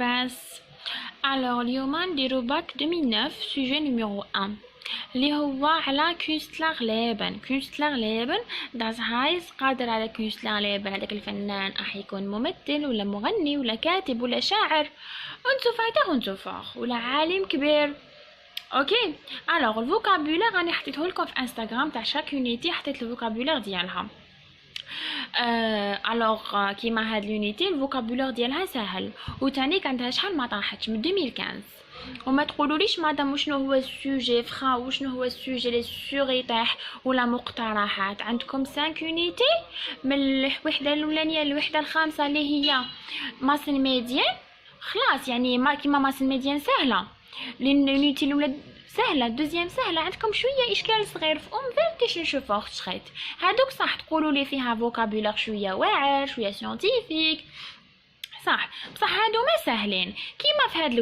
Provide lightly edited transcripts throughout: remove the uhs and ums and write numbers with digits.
بس alors اليوم نديرو باك 2009 sujet numéro 1 اللي هو على كونستلر ليبن. كونستلر ليبن داز هايز قادر على كونستلر ليبن. هذاك الفنان راح يكون ممثل ولا مغني ولا كاتب ولا شاعر ونتو ولا عالم كبير. اوكي الوغ الفوكابولير راني حطيته لكم في انستغرام تاع شاك يونيتي، حطيت الفوكابولير ديالها. الوغ كيما هاد لونيتي الفوكابولير ديالها سهل، وتاني عندها شحال ما طاحتش من 2015. وما تقولوليش مادام وشنو هو السوجي فخا وشنو هو السوجي لي سور يطيح ولا مقترحات. عندكم 5 يونيتي من الوحده الاولانيه للوحده الخامسه اللي هي ماسن ميديان. خلاص يعني ما كيما ماسن ميديان سهله، لان يونيتي الاولى سهله، الدوزيام سهله. عندكم شويه اشكال صغير في فيرتيشن شو فورتشريت. هادوك صح تقولوا لي فيها فوكابولير شويه واعر شويه سيانتيفيك صح، بصح هادو ما سهلين. كيما في هاد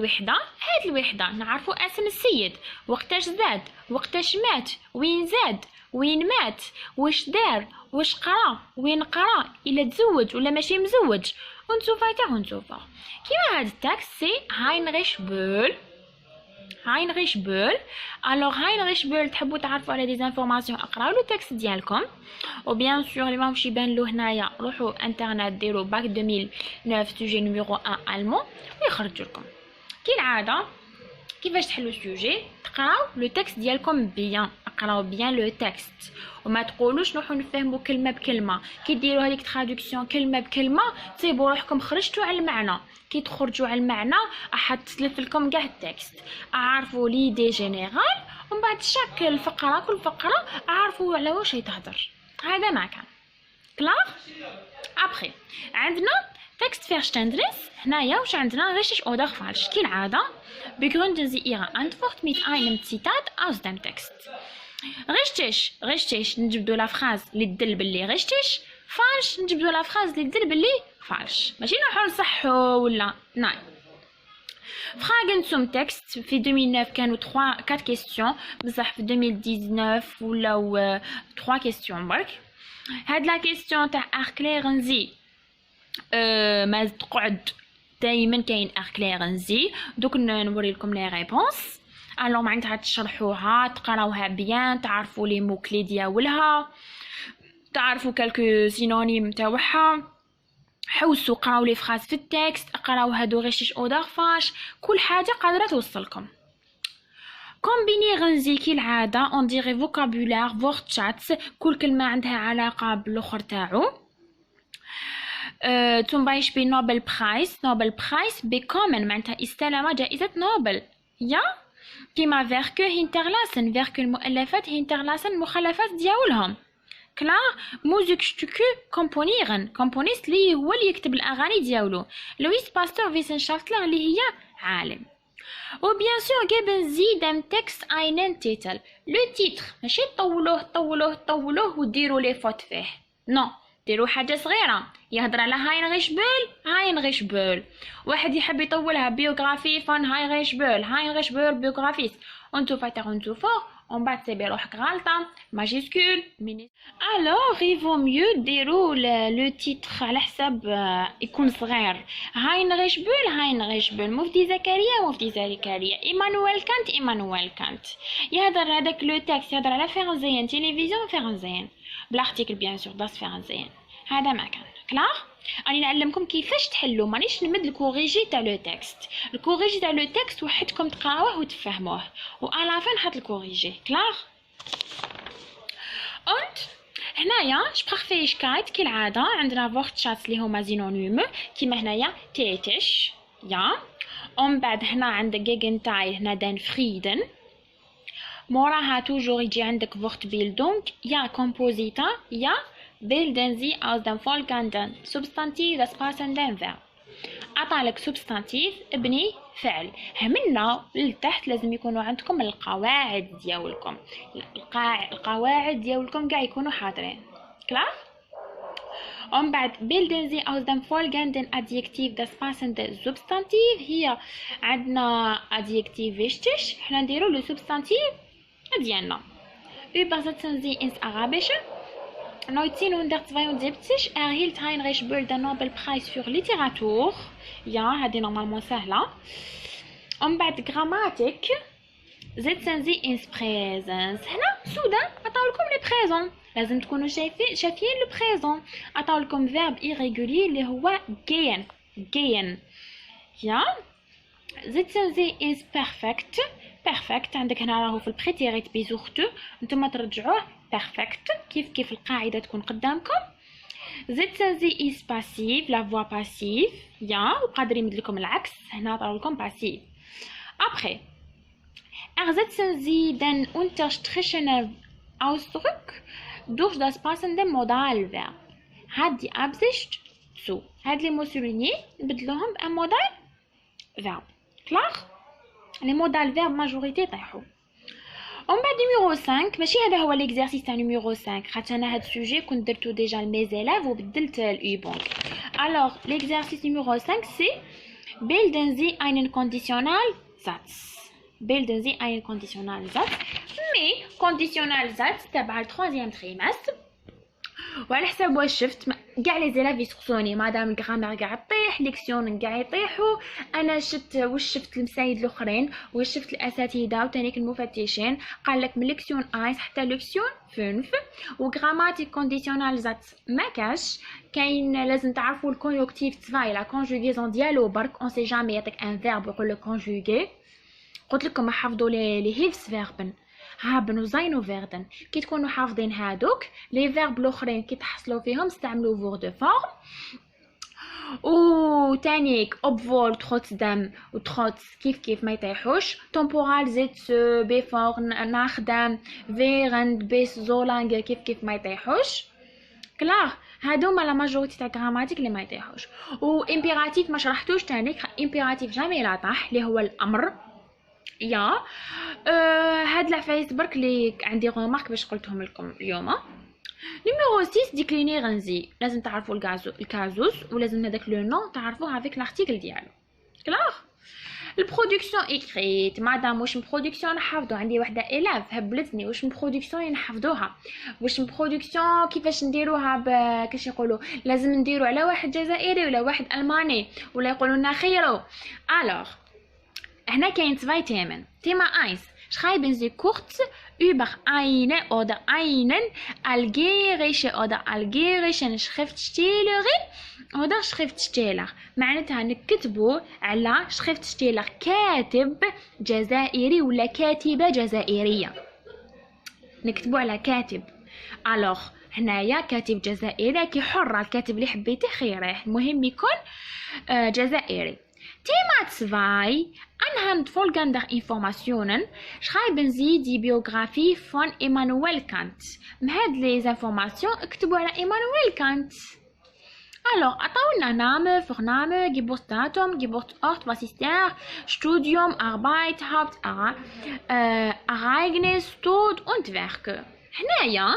الوحده نعرفوا اسم السيد، وقتاش زاد، وقتاش مات، وين زاد، وين مات، واش دار، واش قرا، وين قرا، الا تزوج ولا ماشي مزوج، ونتوفا. كيما هاد التاكس سي هاينريش بول. هاينريش بول. الوغ هاينريش بول تحبوا تعرفوا على دي زانفورماسيون اقراو لو تكست ديالكم، وبيان سور اللي ماهوش يبان له هنايا روحوا انترنت ديروا باك 2009 سوجي نيميرو 1 المون ويخرج لكم. كالعاده كيفاش تحلوا السوجي؟ تقراو لو تكست ديالكم بيان، اقراو بيان لو تكست وما تقولوش نروحوا نفهموا كلمه بكلمه. كي ديروا هذيك تراديكسيون كلمه بكلمه تصيبوا روحكم خرجتوا على المعنى. كي تخرجوا على المعنى راح تسلف لكم كاع التكست. اعرفوا ليدي جينيرال ومن بعد شاك الفقره كل فقره اعرفوا على واش يتهضر. هذا ما كان كلار. ابخي عندنا تكست فيرشتندريس. هنايا واش عندنا richtig oder falsch. كالعاده begründen Sie Ihre Antwort mit einem Zitat aus dem Text. richtig نجبدوا لا فراز اللي تدل باللي richtig، فالش نجبدوا لا فراز اللي تدل باللي فالش. ماشي نروحوا نصحوا ولا ناي. Fragen zum Text في 2009 كانوا 4 كيستيون، بصح في 2019 ولاو 3 كيستيون برك. هاد لا كيستيون تاع erklären Sie ما تقعد دائما كاين erklären Sie. دوك نوري لكم لي ريبونس. الو معناتها تشرحوها تقراوها بيان، تعرفوا لي مو كلي ديالها، تعرفوا كالكو سينونيم تاعها. حوسوا قراو لي فراز في التكست، قراو هادو غيشش او دارفاش، كل حاجه قادره توصلكم. كومبينيغن زي كالعاده اون ديري فوكابولير فورتشاتس، كل كلمه عندها علاقه بالاخر تاعو. zum Beispiel Nobelpreis bekommen معناتها استلم جائزة نوبل. يا كيما Werke hinterlassen، Werke المؤلفات hinterlassen مخلفات ديالهم. كلا Musikstücke komponieren، كومبونيست اللي هو اللي يكتب الأغاني ديالو. لويس باستور فيسنشافتلر اللي هي عالم. وبيان سور geben Sie dem Text einen Titel. لو تيتر ماشي طولوه وديروا لي فوت فيه، نو ديروا حاجه صغيره. يهضر على هاينريش بول، واحد يحب يطولها بيوغرافي فون هاينريش بول بيوغرافيست. انتو فور ومن بعد تسيبي روحك غالطه ماجيسكول ميني. الوغ يفو ميو ديروا لو تيتر على حساب يكون صغير. هاينريش بول مفتي زكريا ايمانويل كانت يهضر هذاك لو تكست يهضر على فرنسيين تلفزيون فرنسيين بالارتيكل بيان سور داس فرنسيين. هذا ما كان كلار. راني نعلمكم كيفاش تحلوا، مانيش نمد الكوريجي تاع لو تكست وحدكم تقراوه وتفهموه والا فين نحط الكوريجي كلار. اونت هنايا شبراخفيشكايت كالعاده عندنا فورتشاتس اللي هما زينونيم كيما هنايا تيتش يا. ومن بعد هنا عندك جيجنتايل هنا دان فريدن. موراها توجور يجي عندك Wortbildung يا كومبوزيتا يا bilden Sie aus dem folgenden Substantiv das passende Verb. عطالك سبستانتيف ابني فعل. همنا لتحت لازم يكونوا عندكم القواعد ديالكم، القواعد ديالكم كاع يكونوا حاضرين كلاس. ومن بعد bilden Sie aus dem folgenden Adjektiv das passende Substantiv. هي عندنا adjektiv wichtig، حنا نديرو لو سبستانتيف ديالنا. Übersetzen Sie ins Arabische. 1972 erhielt Heinrich Böll den Nobelpreis für Literatur. Ja, هذه نورمالمون سهلة. ومن بعد Grammatik setzen Sie ins Präsens. هنا سودا عطاو لكم لي بريزون، لازم تكونوا شايفين لو بريزون. عطاو لكم فيرب irrégulier اللي هو gehen. يا setzen Sie ins Perfekt. perfect عندك هنا راهو في البريتيريت بيزوختو، نتوما ترجعوه perfect كيف القاعدة تكون قدامكم. setzen Sie ins passiv la voix passive. يا وقادر يمد لكم العكس، هنا طراو لكم passive. après ersetzen Sie den unterstrichenen Ausdruck durch das passende Modalverb. هاد die Absicht zu. هاد لي مو سوليني نبدلوهم بان مودال verb. كلاغ لي مودال verb ماجوريتي طيحوا. ومن بعد نيميرو 5 ماشي هذا هو ليكزارسيس تاع نيميرو 5 خاطر انا هاد السوجي كنت درتو ديجا لميزيلاف وبدلت الايبونك. الوغ ليكزارسيس نيميرو 5 سي bilden Sie einen Konditionalsatz. bilden Sie einen Konditionalsatz. مي Konditionalsatz تبع التروازيام تريمستر. وعلى حساب واش شفت كاع لي زيلاف يسقسوني مادام الغرامير كاع طيح ليكسيون كاع يطيحوا، انا شفت المسايد الاخرين واش شفت الاساتذه وتانيك المفتشين قال لك من ليكسيون 1 حتى ليكسيون 5 وغراماتيك كونديسيونال زات ما كاين لازم تعرفوا الكونجكتيف 2 لا كونجوغيزون ديالو برك اون سي جامي يعطيك ان فيرب يقول لك كونجوغي. قلت لكم حفظوا لي هيلفس فيربن هابن وزين وفيردن. كي تكونوا حافظين هادوك لي فيرب الاخرين كي تحصلوا فيهم استعملوا فور دو فورم. و تانيك اوبفول تروتسدم وتروتس كيف ما يطيحوش. تومبورال زيت سو بيفور نخدم فيرند بيس زولانغ كيف ما يطيحوش. كلار هادوما لا ماجوريتي تاع غراماتيك اللي ما يطيحوش. و امبيراتيف ما شرحتوش تانيك، امبيراتيف جامي لا طاح اللي هو الامر. يا هاد العفايس برك لي عندي غومارك باش قلتهم لكم اليوم. نيميرو 6 ديكليني غنزي، لازم تعرفوا الكازوس ولازم هذاك لو نون تعرفوه افيك لارتيكل ديالو. كلاغ البرودكسيون ايكريت مادام واش برودكسيون نحفظو. عندي وحده الاف هبلتني واش برودكسيون نحفظوها، واش برودكسيون كيفاش نديروها كاش يقولوا لازم نديرو على واحد جزائري ولا واحد الماني ولا يقولوا لنا خيرو. الوغ هنا كاين 2 Themen. Thema 1. Schreiben Sie kurz über eine oder einen algerische oder algerischen Schriftstellerin oder Schriftsteller. معناتها نكتبوا على Schriftsteller كاتب جزائري ولا كاتبة جزائرية. نكتبوا على كاتب. alors هنايا كاتب جزائري كي حرة الكاتب اللي حبيتي خيره، المهم يكون جزائري. Thema 2. Anhand folgender Informationen schreiben Sie die Biografie von Immanuel Kant. هاد les informations اكتبوا على Immanuel Kant. Alors, عطاونا Name, Vorname, Geburtsdatum, Geburtsort, was ist der, Studium, Arbeit, Ereignis, Tod und Werke. هنايا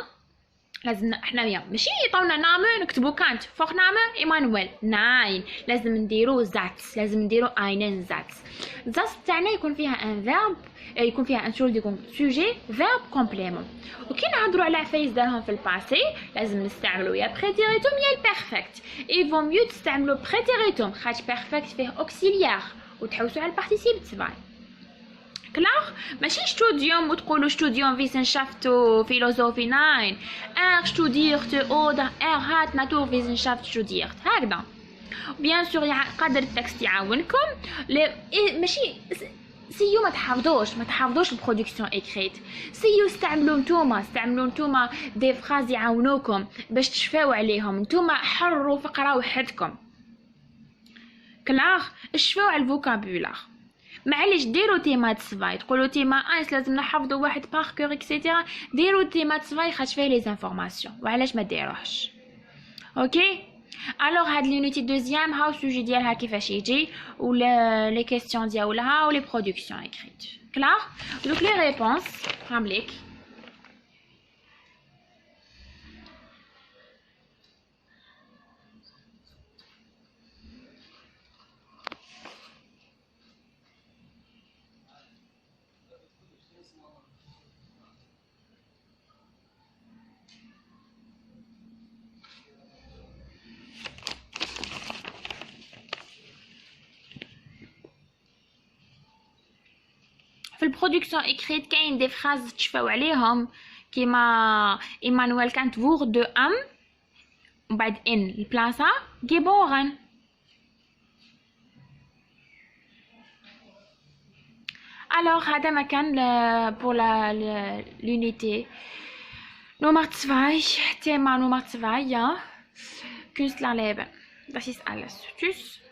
لازم حنايا ماشي يعطونا نامو نكتبو كانت فوق نامو ايمانويل، ناين لازم نديرو زاتس، لازم نديرو اينن زاتس. زاتس تاعنا يكون فيها ان فيرب، يكون فيها ان سوجي فيرب كومبليمون. وكي نهضروا على عفايس دارهم في الباسي لازم نستعملوا يا بريتيريتوم يا البيرفكت. اي فو ميو تستعملوا بريتيريتوم خاطر بيرفكت فيه اوكسيليار وتحوسوا على البارتيسيب تبعي. كلاغ ماشي ستوديوم وتقولوا ستوديوم Wissenschaft وفيلوزوفي ناين studiert oder hat Naturwissenschaft studiert هكذا. بيان سور قادر التكست يعاونكم ماشي سيو ما تحفظوش البرودكسيون ايكريت، سيو استعملوا نتوما دي فراز يعاونوكم باش تشفاو عليهم، نتوما حرروا فقره وحدكم. كلاغ شفاو على الفوكابولار. معليش ديروا تيمات 2 تقولوا تيما 1 لازم نحفظوا واحد باركور اكسيتيرا، ديروا تيمات 2 خاطر فيه لي انفورماسيون وعلاش ما ديروهش. اوكي الوغ هاد لونيتي دوزيام هاو السوجي ديالها كيفاش يجي ولا لي كيسيون ديالها ولي برودكسيون اكريت. كلاغ دوك لي ريبونس هامليك. في البرودكسيون écrite كاين دي phrases تشفاو عليهم كيما ايمانويل كانت wurde am وبعد ان البلاصة geboren. Alors هذا ما كان pour l'unité Nummer 2 Thema Nummer 2 ja Künstlerleben. Das ist alles. Tschüss.